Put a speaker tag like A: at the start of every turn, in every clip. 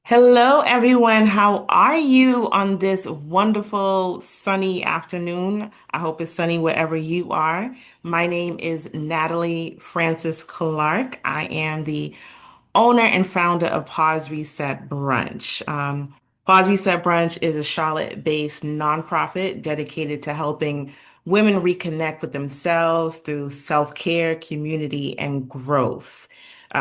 A: Hello, everyone. How are you on this wonderful sunny afternoon? I hope it's sunny wherever you are. My name is Natalie Francis-Clarke. I am the owner and founder of Pause Reset Brunch. Pause Reset Brunch is a Charlotte-based nonprofit dedicated to helping women reconnect with themselves through self-care, community, and growth.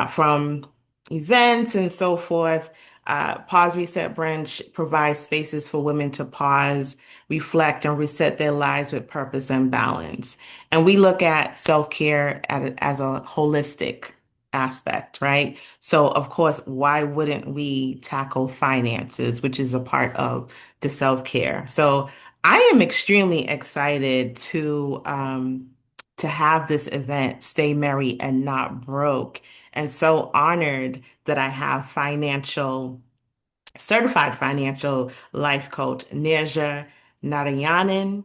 A: From events and so forth, Pause Reset Brunch provides spaces for women to pause, reflect, and reset their lives with purpose and balance. And we look at self-care as a holistic aspect, right? So, of course, why wouldn't we tackle finances, which is a part of the self-care? So, I am extremely excited to have this event, Stay Merry and Not Broke, and so honored that I have certified financial life coach Neeraja Narayanan,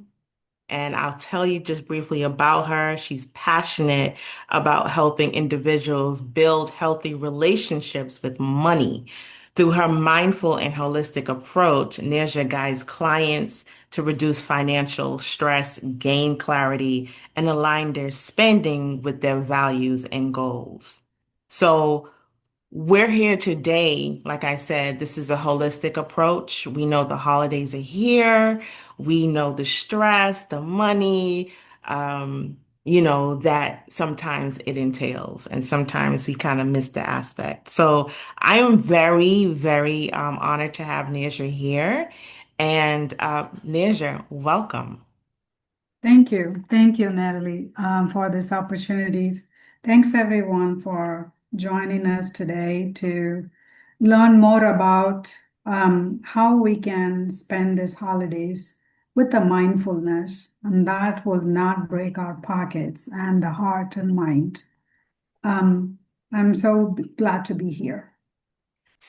A: and I'll tell you just briefly about her. She's passionate about helping individuals build healthy relationships with money. Through her mindful and holistic approach, Neerja guides clients to reduce financial stress, gain clarity, and align their spending with their values and goals. So, we're here today. Like I said, this is a holistic approach. We know the holidays are here. We know the stress, the money, that sometimes it entails, and sometimes we kind of miss the aspect. So I am very, very honored to have Neerja here. And Neerja, welcome.
B: Thank you. Thank you, Natalie, for this opportunities. Thanks, everyone, for joining us today to learn more about how we can spend these holidays with the mindfulness, and that will not break our pockets and the heart and mind. Um, I'm so glad to be here.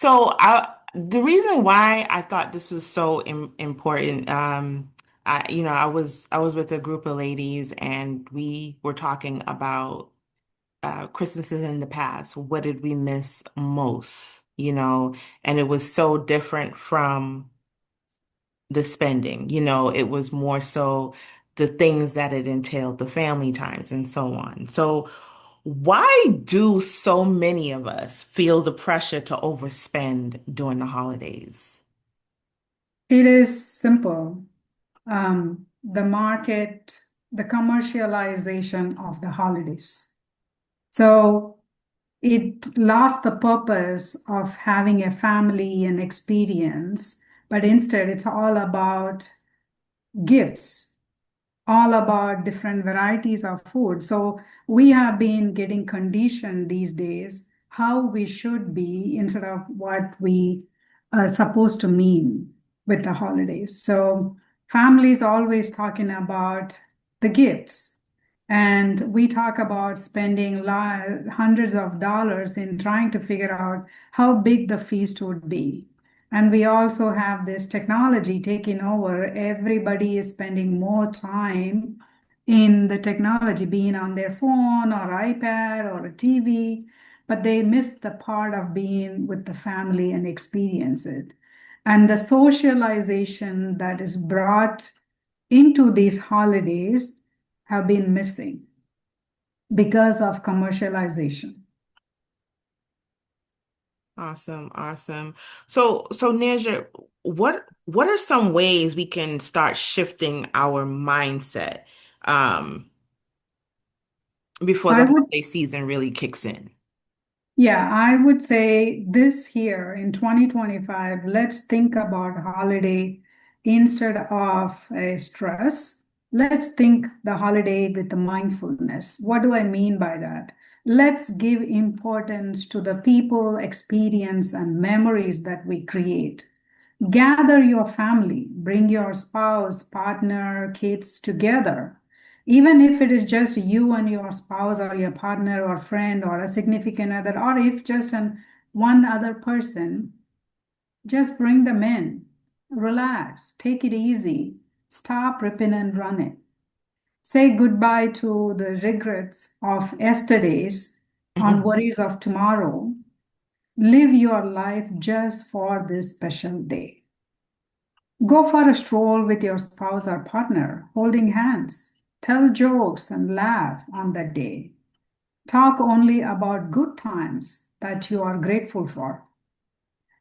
A: The reason why I thought this was so important, I was with a group of ladies and we were talking about Christmases in the past. What did we miss most? And it was so different from the spending. It was more so the things that it entailed, the family times and so on. So why do so many of us feel the pressure to overspend during the holidays?
B: It is simple. The market, the commercialization of the holidays. So it lost the purpose of having a family and experience, but instead it's all about gifts, all about different varieties of food. So we have been getting conditioned these days how we should be instead of what we are supposed to mean with the holidays. So families always talking about the gifts. And we talk about spending hundreds of dollars in trying to figure out how big the feast would be. And we also have this technology taking over. Everybody is spending more time in the technology, being on their phone or iPad or a TV, but they miss the part of being with the family and experience it. And the socialization that is brought into these holidays have been missing because of commercialization.
A: Awesome, awesome. So Neerja, what are some ways we can start shifting our mindset um, before
B: I
A: the
B: would
A: holiday season really kicks in?
B: Yeah, I would say this here in 2025, let's think about holiday instead of a stress. Let's think the holiday with the mindfulness. What do I mean by that? Let's give importance to the people, experience, and memories that we create. Gather your family, bring your spouse, partner, kids together. Even if it is just you and your spouse or your partner or friend or a significant other, or if just one other person, just bring them in. Relax, take it easy, stop ripping and running. Say goodbye to the regrets of yesterdays on
A: Mhm.
B: worries of tomorrow Live your life just for this special day. Go for a stroll with your spouse or partner, holding hands. Tell jokes and laugh on that day. Talk only about good times that you are grateful for.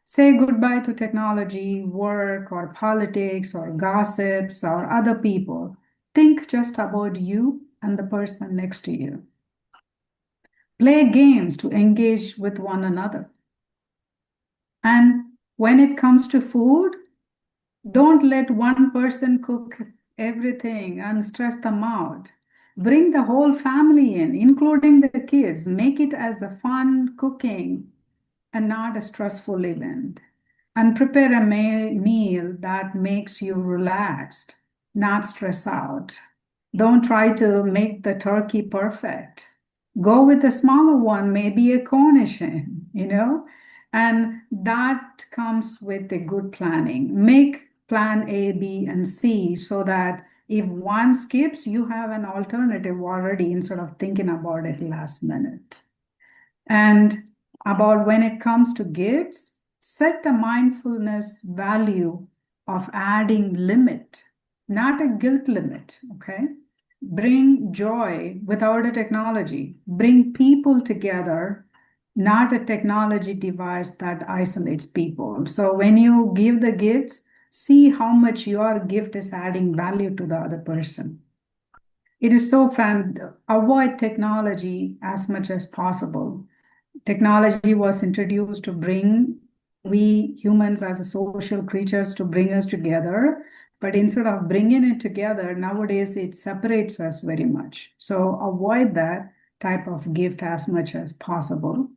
B: Say goodbye to technology, work, or politics, or gossips, or other people. Think just about you and the person next to you. Play games to engage with one another. And when it comes to food, don't let one person cook everything and stress them out. Bring the whole family in, including the kids. Make it as a fun cooking and not a stressful event. And prepare a meal that makes you relaxed, not stress out. Don't try to make the turkey perfect. Go with a smaller one, maybe a Cornish hen, and that comes with a good planning. Make plan A, B, and C so that if one skips, you have an alternative already instead of thinking about it last minute. And about when it comes to gifts, set a mindfulness value of adding limit, not a guilt limit, okay? Bring joy without a technology. Bring people together, not a technology device that isolates people. So when you give the gifts, see how much your gift is adding value to the other person. It is so fun. Avoid technology as much as possible. Technology was introduced to bring we humans as a social creatures to bring us together. But instead of bringing it together, nowadays it separates us very much. So avoid that type of gift as much as possible.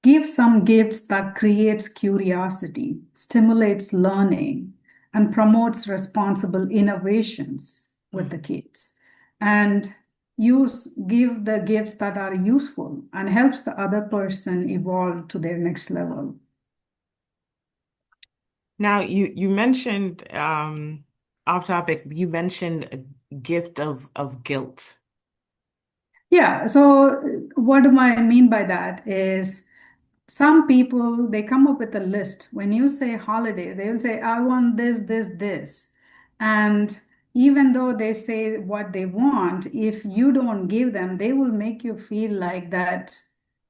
B: Give some gifts that creates curiosity, stimulates learning, and promotes responsible innovations with the kids. And give the gifts that are useful and helps the other person evolve to their next level.
A: Now you mentioned off topic, you mentioned a gift of guilt.
B: Yeah, so what do I mean by that is some people they come up with a list. When you say holiday, they will say, I want this, this, this. And even though they say what they want, if you don't give them, they will make you feel like that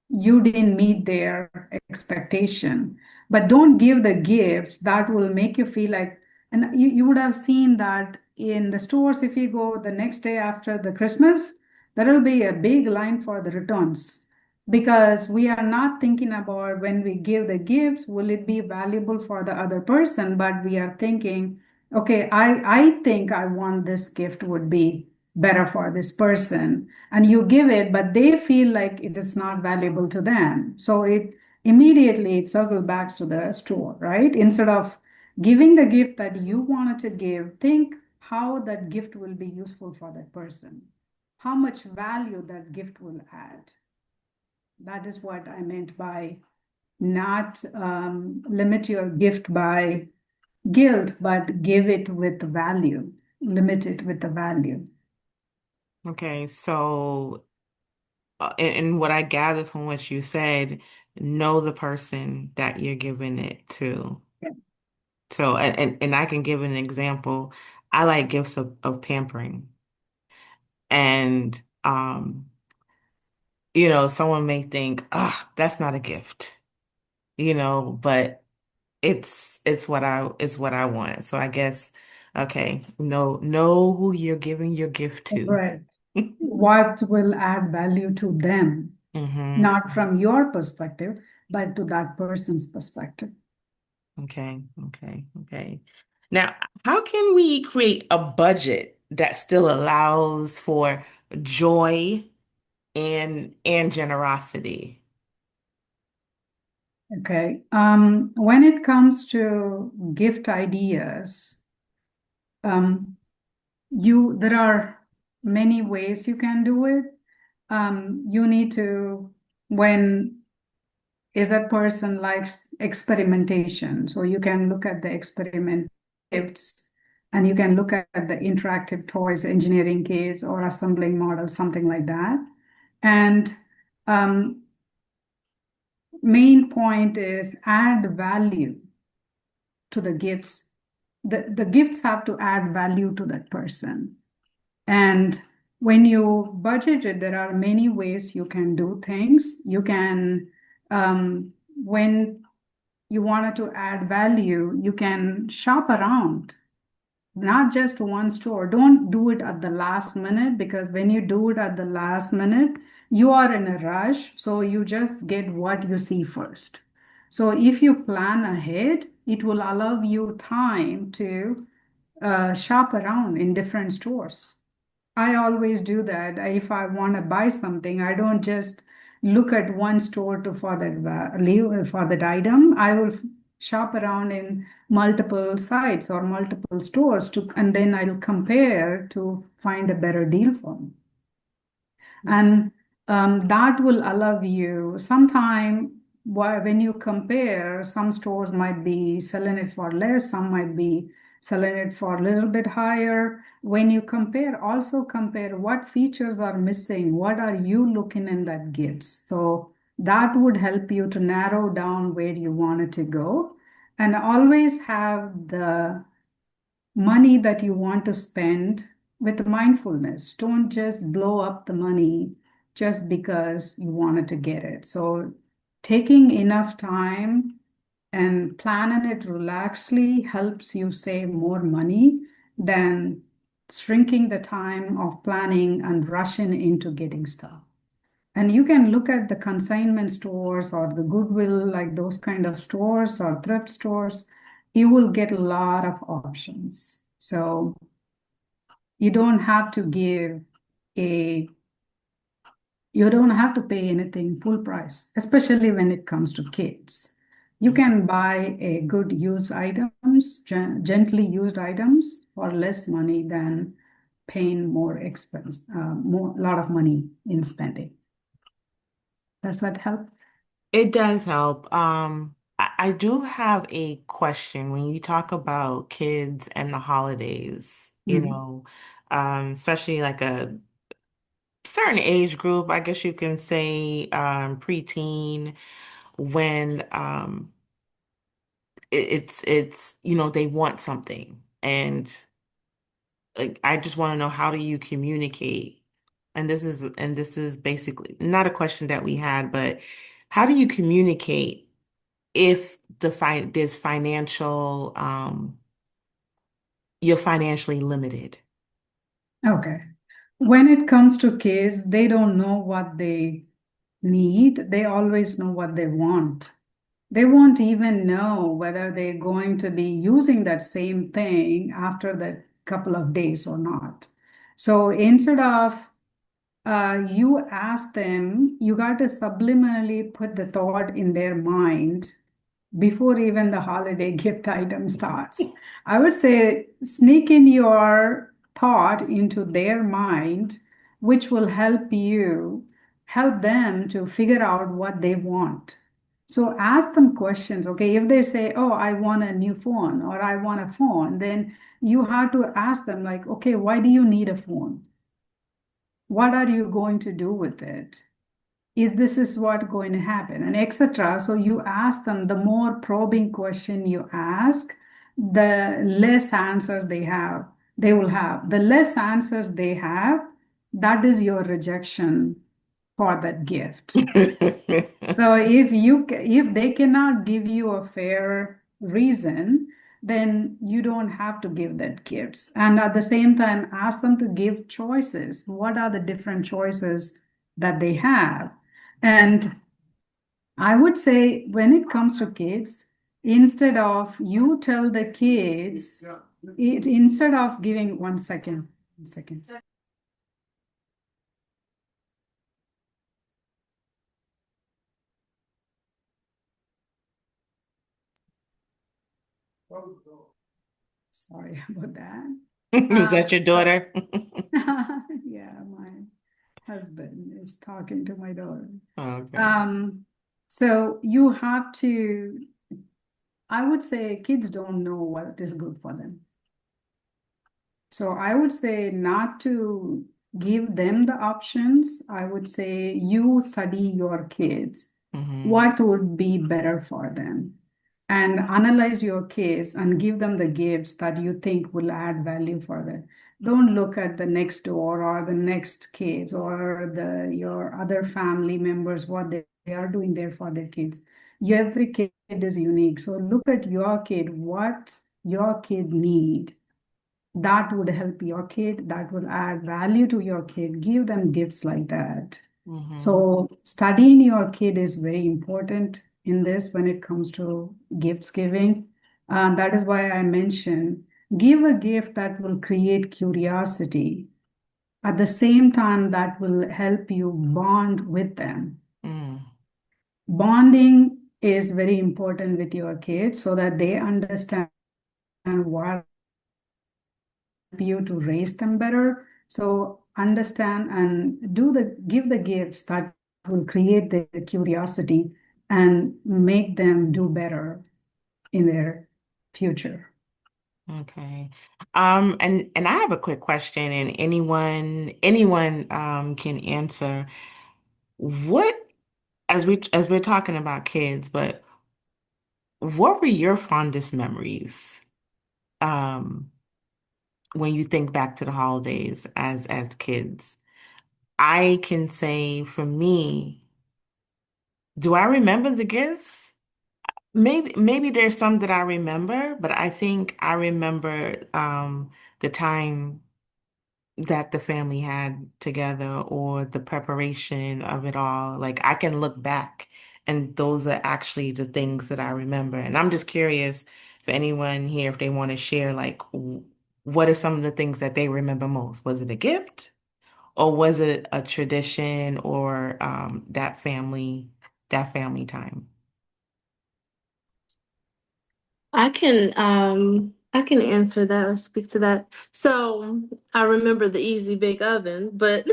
B: you didn't meet their expectation. But don't give the gifts that will make you feel like, and you would have seen that in the stores if you go the next day after the Christmas, there will be a big line for the returns because we are not thinking about when we give the gifts, will it be valuable for the other person? But we are thinking, okay, I think I want this gift would be better for this person. And you give it, but they feel like it is not valuable to them. So it circles back to the store, right? Instead of giving the gift that you wanted to give, think how that gift will be useful for that person, how much value that gift will add. That is what I meant by not limit your gift by guilt, but give it with value, limit it with the value.
A: Okay, so and what I gathered from what you said, know the person that you're giving it to.
B: Yeah.
A: So and I can give an example. I like gifts of pampering. And someone may think, ah, that's not a gift, but it's what I want. So I guess, okay, know who you're giving your gift to.
B: Right. What will add value to them,
A: Hmm.
B: not from your perspective, but to that person's perspective.
A: Okay, okay, okay. Now, how can we create a budget that still allows for joy and generosity?
B: Okay. When it comes to gift ideas, um, there are many ways you can do it. You need to when is that person likes experimentation, so you can look at the experiment gifts, and you can look at the interactive toys, engineering kits, or assembling models, something like that. And um, main point is add value to the gifts. The gifts have to add value to that person. And when you budget it, there are many ways you can do things. You can, when you wanted to add value, you can shop around, not just one store. Don't do it at the last minute, because when you do it at the last minute, you are in a rush. So you just get what you see first. So if you plan ahead, it will allow you time to shop around in different stores. I always do that. If I want to buy something, I don't just look at one store to for that item. I will shop around in multiple sites or multiple stores and then I'll compare to find a better deal for me. And that will allow you sometime when you compare, some stores might be selling it for less, some might be selling it for a little bit higher. When you compare, also compare what features are missing, what are you looking in that gifts. So that would help you to narrow down where you wanted to go, and always have the money that you want to spend with mindfulness. Don't just blow up the money just because you wanted to get it. So, taking enough time and planning it relaxedly helps you save more money than shrinking the time of planning and rushing into getting stuff. And you can look at the consignment stores or the Goodwill, like those kind of stores or thrift stores. You will get a lot of options. So you don't have to give a, you don't have to pay anything full price, especially when it comes to kids. You can buy a good used items, gently used items for less money than paying more expense, more lot of money in spending. Does that help?
A: It does help. I do have a question when you talk about kids and the holidays,
B: Mm.
A: especially like a certain age group, I guess you can say preteen, when they want something. And like I just want to know, how do you communicate? And this is basically not a question that we had, but how do you communicate if there's you're financially limited?
B: Okay. When it comes to kids, they don't know what they need. They always know what they want. They won't even know whether they're going to be using that same thing after the couple of days or not. So instead of you ask them, you got to subliminally put the thought in their mind before even the holiday gift item starts. I would say sneak in your thought into their mind, which will help them to figure out what they want. So ask them questions. Okay, if they say, oh, I want a new phone or I want a phone, then you have to ask them, like, okay, why do you need a phone? What are you going to do with it? If this is what going to happen, and etc. So you ask them, the more probing question you ask, the less answers they will have. The less answers they have, that is your rejection for that gift. So if they cannot give you a fair reason, then you don't have to give that gifts. And at the same time, ask them to give choices. What are the different choices that they have? And I would say when it comes to kids, instead of you tell the kids, instead of giving 1 second, 1 second. Sorry about that.
A: Is that your daughter?
B: Yeah, my husband is talking to my daughter.
A: Okay.
B: Um, so you have to, I would say kids don't know what is good for them. So I would say not to give them the options. I would say you study your kids
A: Mm-hmm.
B: What would be better for them, and analyze your kids and give them the gifts that you think will add value for them. Don't look at the next door or the next kids or the your other family members, what they are doing there for their kids. Every kid is unique, so look at your kid, what your kid need, that would help your kid, that will add value to your kid. Give them gifts like that.
A: Mm-hmm.
B: So studying your kid is very important in this when it comes to gifts giving. That is why I mentioned give a gift that will create curiosity. At the same time, that will help you bond with them.
A: Mm-hmm.
B: Bonding is very important with your kids so that they understand what you to raise them better. So understand and give the gifts that will create the curiosity and make them do better in their future.
A: Okay. And I have a quick question, and anyone can answer. What, as we're talking about kids, but what were your fondest memories um when you think back to the holidays as kids? I can say for me, do I remember the gifts? Maybe there's some that I remember, but I think I remember the time that the family had together or the preparation of it all. Like I can look back and those are actually the things that I remember. And I'm just curious for anyone here if they want to share like what are some of the things that they remember most? Was it a gift or was it a tradition or that family time?
C: I can answer that or speak to that. So I remember the easy bake oven, but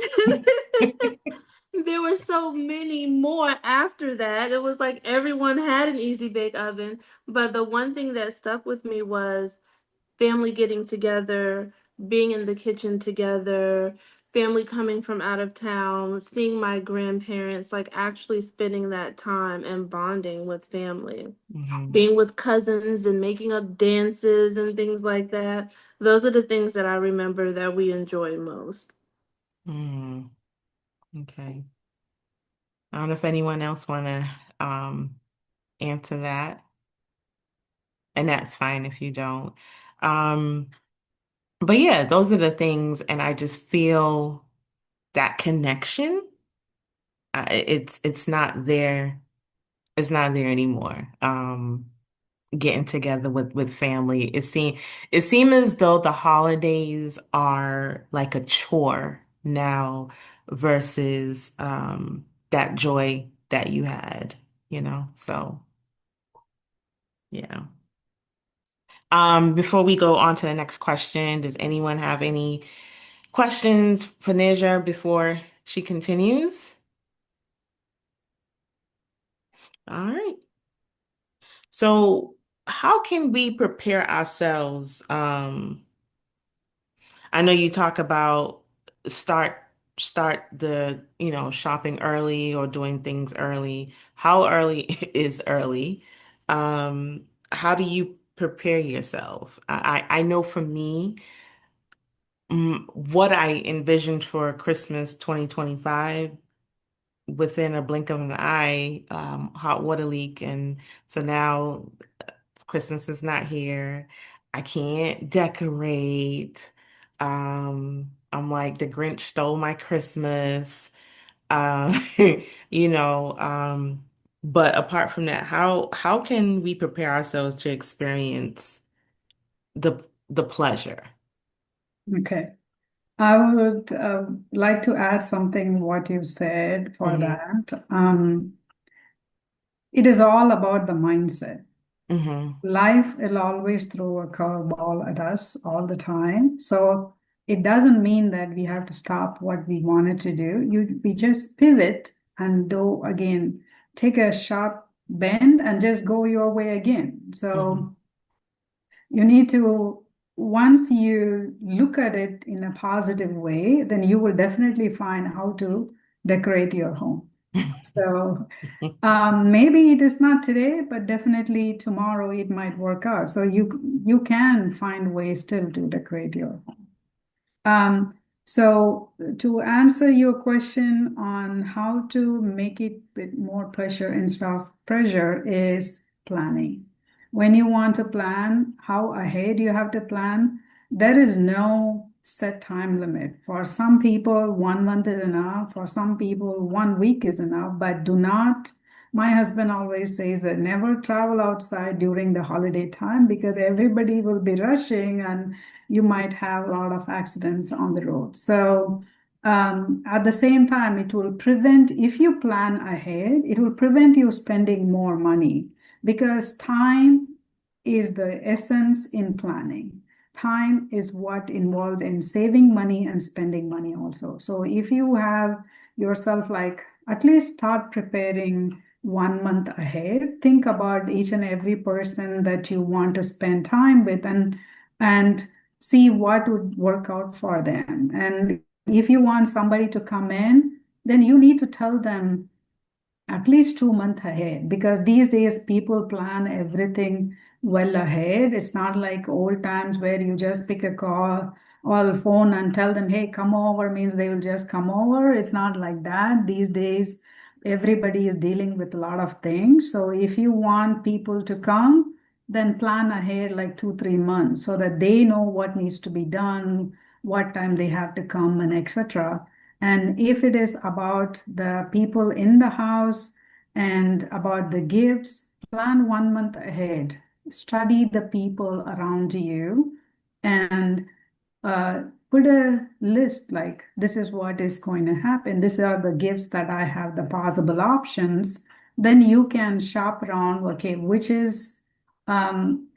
C: there were so many more after that. It was like everyone had an easy bake oven. But the one thing that stuck with me was family getting together, being in the kitchen together, family coming from out of town, seeing my grandparents, like actually spending that time and bonding with family,
A: Hmm.
C: being with cousins and making up dances and things like that. Those are the things that I remember that we enjoy most.
A: Mm, okay. I don't know if anyone else want to answer that, and that's fine if you don't. Um, but yeah, those are the things, and I just feel that connection. It's not there. It's not there anymore. Getting together with family. It seems as though the holidays are like a chore now versus that joy that you had, So yeah. Before we go on to the next question, does anyone have any questions for Neja before she continues? All right. So, how can we prepare ourselves? I know you talk about start start the, shopping early or doing things early. How early is early? How do you prepare yourself? I know for me, what I envisioned for Christmas 2025 within a blink of an eye, hot water leak, and so now Christmas is not here. I can't decorate. I'm like the Grinch stole my Christmas. Um, you know, um, but apart from that, how can we prepare ourselves to experience the pleasure?
B: Okay. I would like to add something what you said for
A: Hmm.
B: that. It is all about the mindset.
A: Hmm.
B: Life will always throw a curveball at us all the time. So it doesn't mean that we have to stop what we wanted to do. We just pivot and do again, take a sharp bend and just go your way again.
A: Hmm.
B: So you need to, once you look at it in a positive way, then you will definitely find how to decorate your home. So maybe it is not today, but definitely tomorrow it might work out. So you can find ways still to decorate your home. So to answer your question on how to make it with more pleasure instead of pressure is planning. When you want to plan, how ahead you have to plan, there is no set time limit. For some people, 1 month is enough. For some people, 1 week is enough. But do not, my husband always says that never travel outside during the holiday time because everybody will be rushing and you might have a lot of accidents on the road. So, at the same time, it will prevent, if you plan ahead, it will prevent you spending more money because time is the essence in planning. Time is what involved in saving money and spending money also. So, if you have yourself like at least start preparing 1 month ahead, think about each and every person that you want to spend time with and see what would work out for them. And if you want somebody to come in, then you need to tell them at least 2 months ahead because these days people plan everything well ahead. It's not like old times where you just pick a call or phone and tell them, hey, come over means they will just come over. It's not like that. These days, everybody is dealing with a lot of things. So if you want people to come, then plan ahead like 2, 3 months so that they know what needs to be done, what time they have to come, and etc. And if it is about the people in the house and about the gifts, plan 1 month ahead. Study the people around you and uh, put a list like this is what is going to happen. These are the gifts that I have, the possible options. Then you can shop around, okay, which is, um,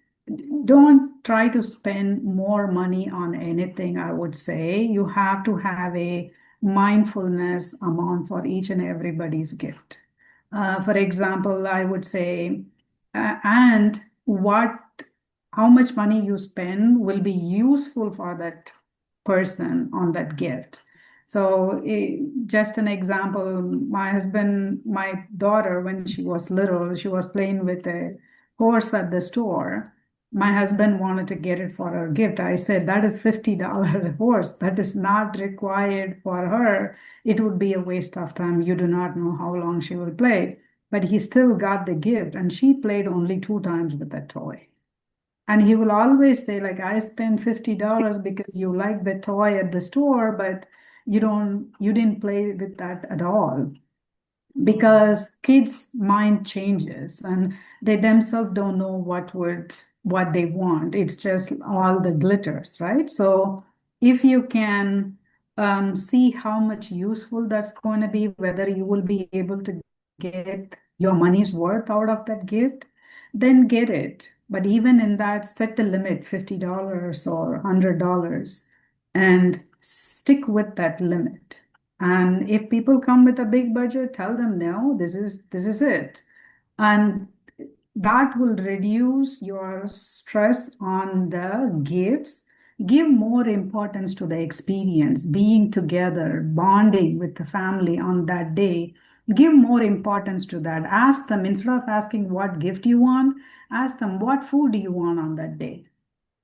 B: don't try to spend more money on anything, I would say. You have to have a mindfulness amount for each and everybody's gift. For example, I would say, and what how much money you spend will be useful for that person on that gift. So, just an example, my daughter, when she was little, she was playing with a horse at the store. My husband wanted to get it for her gift. I said, that is $50 horse. That is not required for her. It would be a waste of time. You do not know how long she will play. But he still got the gift, and she played only 2 times with that toy. And he will always say, like, I spent $50 because you like the toy at the store, but you didn't play with that at all. Because kids' mind changes and they themselves don't know what they want. It's just all the glitters, right? So if you can see how much useful that's going to be, whether you will be able to get your money's worth out of that gift, then get it. But even in that, set the limit, $50 or $100, and stick with that limit. And if people come with a big budget, tell them no, this is it. And that will reduce your stress on the gifts. Give more importance to the experience, being together, bonding with the family on that day. Give more importance to that. Ask them, instead of asking what gift you want, ask them what food do you want on that day.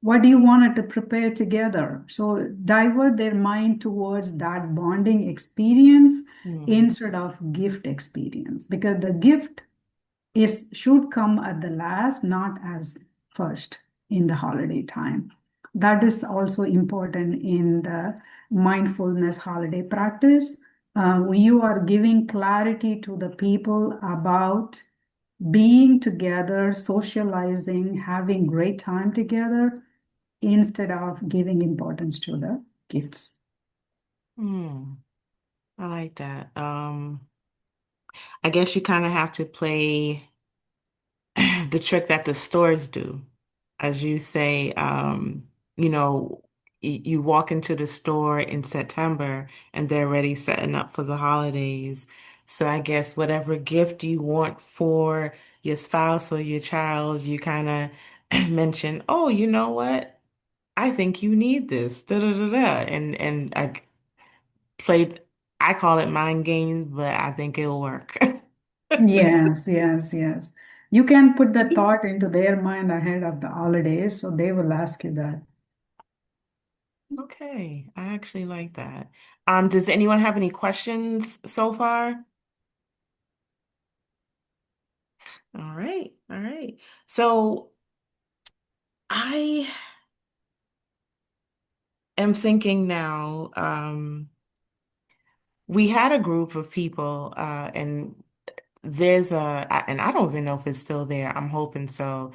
B: What do you want it to prepare together? So divert their mind towards that bonding experience
A: Mm.
B: instead of gift experience because the gift is should come at the last, not as first in the holiday time. That is also important in the mindfulness holiday practice. You are giving clarity to the people about being together, socializing, having great time together instead of giving importance to the gifts.
A: Mm. I like that. I guess you kind of have to play the trick that the stores do. As you say, you know, you walk into the store in September and they're already setting up for the holidays. So I guess whatever gift you want for your spouse or your child, you kind of mention, oh, you know what? I think you need this, da da da da. And I played I call it mind games, but I think it'll work.
B: Yes, yes, yes. You can put the thought into their mind ahead of the holidays, so they will ask you that.
A: Okay, I actually like that. Does anyone have any questions so far? All right, all right. So I am thinking now, we had a group of people, and and I don't even know if it's still there. I'm hoping so.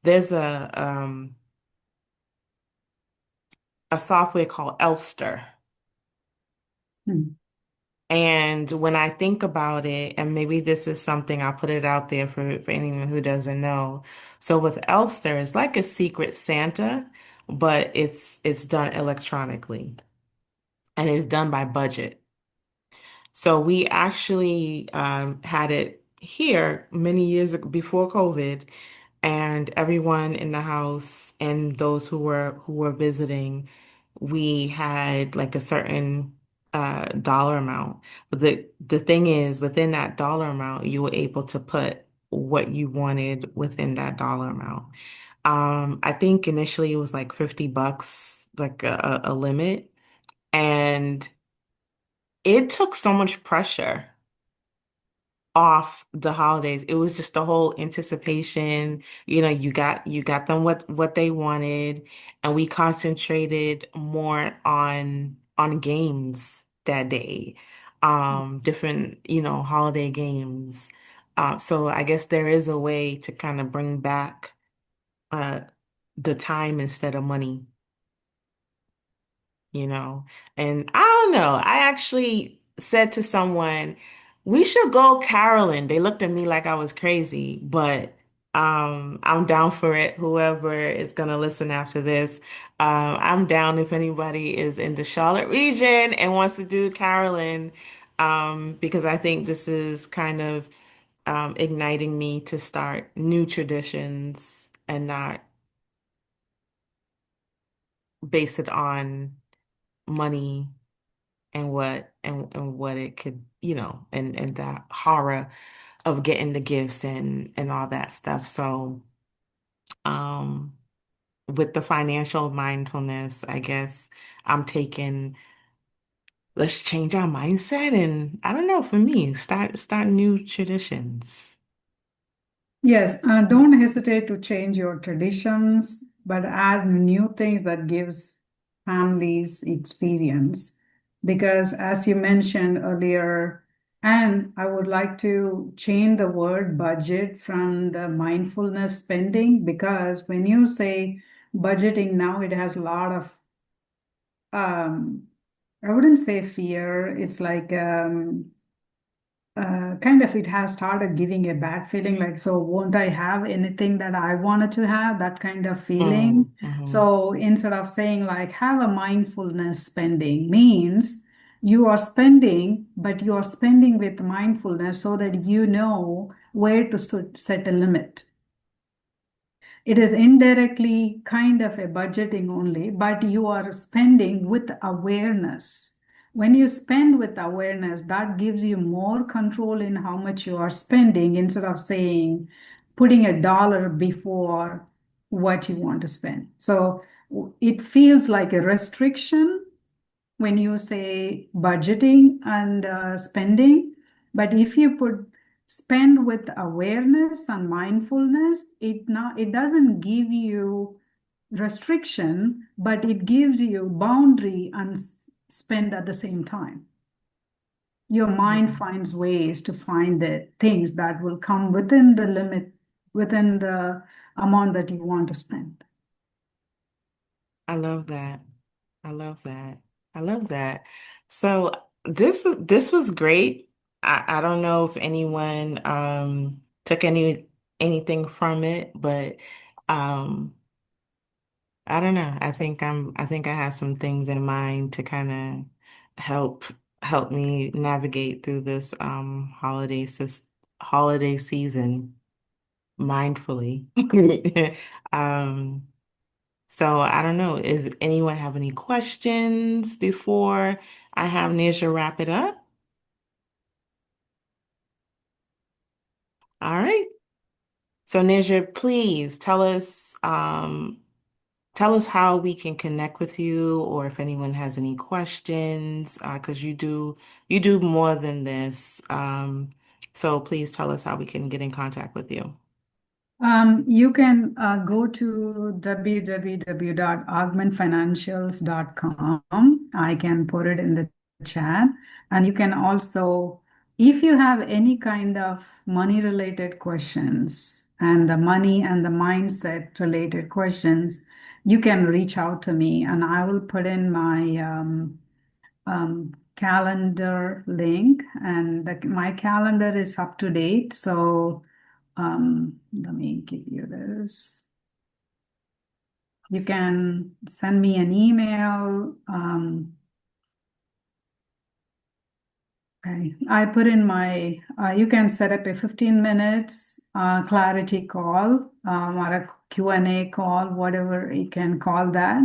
A: There's a software called Elfster.
B: Hmm.
A: And when I think about it, and maybe this is something, I'll put it out there for anyone who doesn't know. So with Elfster, it's like a secret Santa, but it's done electronically and it's done by budget. So we actually had it here many years before COVID, and everyone in the house and those who were visiting, we had like a certain dollar amount. But the thing is, within that dollar amount, you were able to put what you wanted within that dollar amount. I think initially it was like $50, like a limit, and it took so much pressure off the holidays. It was just the whole anticipation. You got them what they wanted, and we concentrated more on games that day. Different, holiday games. So I guess there is a way to kind of bring back uh the time instead of money, you know. And I don't know. I actually said to someone, we should go caroling. They looked at me like I was crazy, but I'm down for it. Whoever is gonna listen after this, I'm down if anybody is in the Charlotte region and wants to do caroling, because I think this is kind of igniting me to start new traditions and not base it on money and what it could, and that horror of getting the gifts and all that stuff. So, um, with the financial mindfulness, I guess I'm taking, let's change our mindset and I don't know, for me, start new traditions.
B: Yes, don't hesitate to change your traditions, but add new things that gives families experience. Because as you mentioned earlier, and I would like to change the word budget from the mindfulness spending, because when you say budgeting now, it has a lot of I wouldn't say fear. It's like kind of it has started giving a bad feeling like, so won't I have anything that I wanted to have, that kind of feeling.
A: Mm-hmm.
B: So instead of saying like have a mindfulness spending means you are spending, but you are spending with mindfulness so that you know where to set a limit. It is indirectly kind of a budgeting only, but you are spending with awareness. When you spend with awareness, that gives you more control in how much you are spending instead of saying putting a dollar before what you want to spend. So it feels like a restriction when you say budgeting and spending. But if you put spend with awareness and mindfulness, it doesn't give you restriction, but it gives you boundary and spend at the same time. Your mind finds ways to find the things that will come within the limit, within the amount that you want to spend.
A: I love that. I love that. I love that. So this was great. I don't know if anyone took anything from it, but um I don't know. I think I have some things in mind to kind of help me navigate through this holiday season mindfully. Um so I don't know if anyone have any questions before I have Nisha wrap it up. All right. So Nija, please tell us how we can connect with you, or if anyone has any questions, because you do more than this. So please tell us how we can get in contact with you.
B: You can go to www.augmentfinancials.com. I can put it in the chat. And you can also, if you have any kind of money related questions and the money and the mindset related questions, you can reach out to me and I will put in my calendar link. And my calendar is up to date. So let me give you this. You can send me an email. Okay, I put in my, you can set up a 15 minutes clarity call or a Q&A call, whatever you can call that.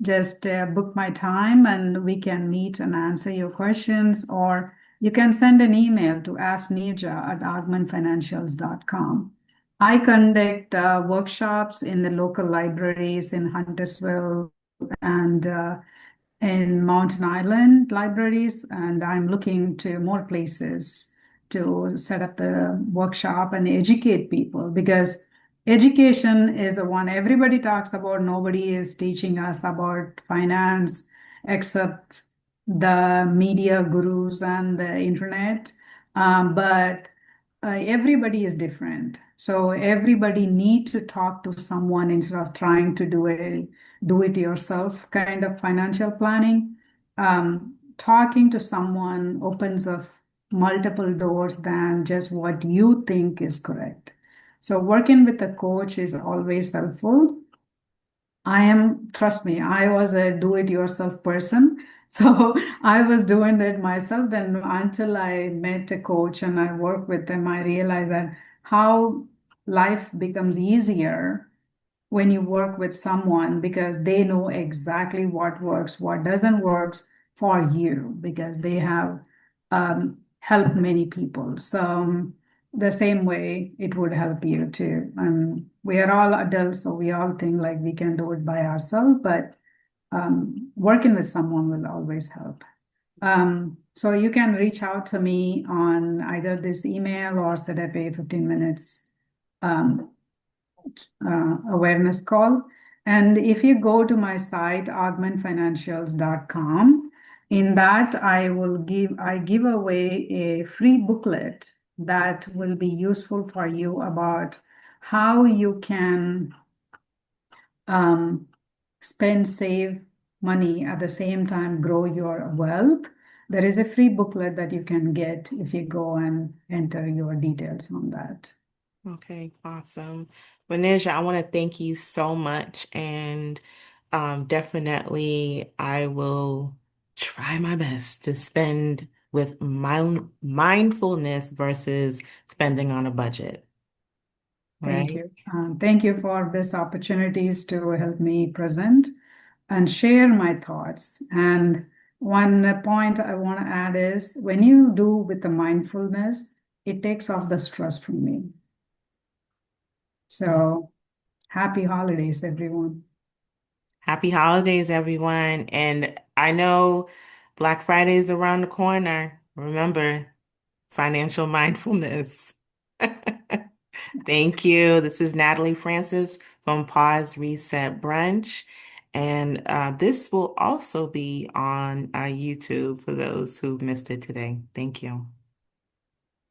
B: Just book my time and we can meet and answer your questions, or you can send an email to askneerja@augmentfinancials.com. I conduct workshops in the local libraries in Huntersville and in Mountain Island libraries, and I'm looking to more places to set up the workshop and educate people because education is the one everybody talks about. Nobody is teaching us about finance except the media gurus and the internet. But everybody is different. So everybody need to talk to someone instead of trying to do it yourself kind of financial planning. Talking to someone opens up multiple doors than just what you think is correct. So working with a coach is always helpful. Trust me, I was a do-it-yourself person. So I was doing it myself. Then until I met a coach and I worked with them, I realized that how life becomes easier when you work with someone because they know exactly what works, what doesn't work for you because they have helped many people. So the same way it would help you too. We are all adults, so we all think like we can do it by ourselves, but working with someone will always help. So you can reach out to me on either this email or set up a 15 minutes um, awareness call. And if you go to my site, augmentfinancials.com, in that I give away a free booklet that will be useful for you about how you can um, spend, save money at the same time, grow your wealth. There is a free booklet that you can get if you go and enter your details on that.
A: Okay, awesome. Vanisha, I want to thank you so much. And definitely, I will try my best to spend with mindfulness versus spending on a budget.
B: Thank
A: Right?
B: you. Thank you for this opportunities to help me present and share my thoughts. And one point I want to add is when you do with the mindfulness, it takes off the stress from me. So happy holidays, everyone.
A: Happy holidays, everyone. And I know Black Friday is around the corner. Remember, financial mindfulness. Thank you. This is Natalie Francis from Pause Reset Brunch. And this will also be on YouTube for those who missed it today. Thank you.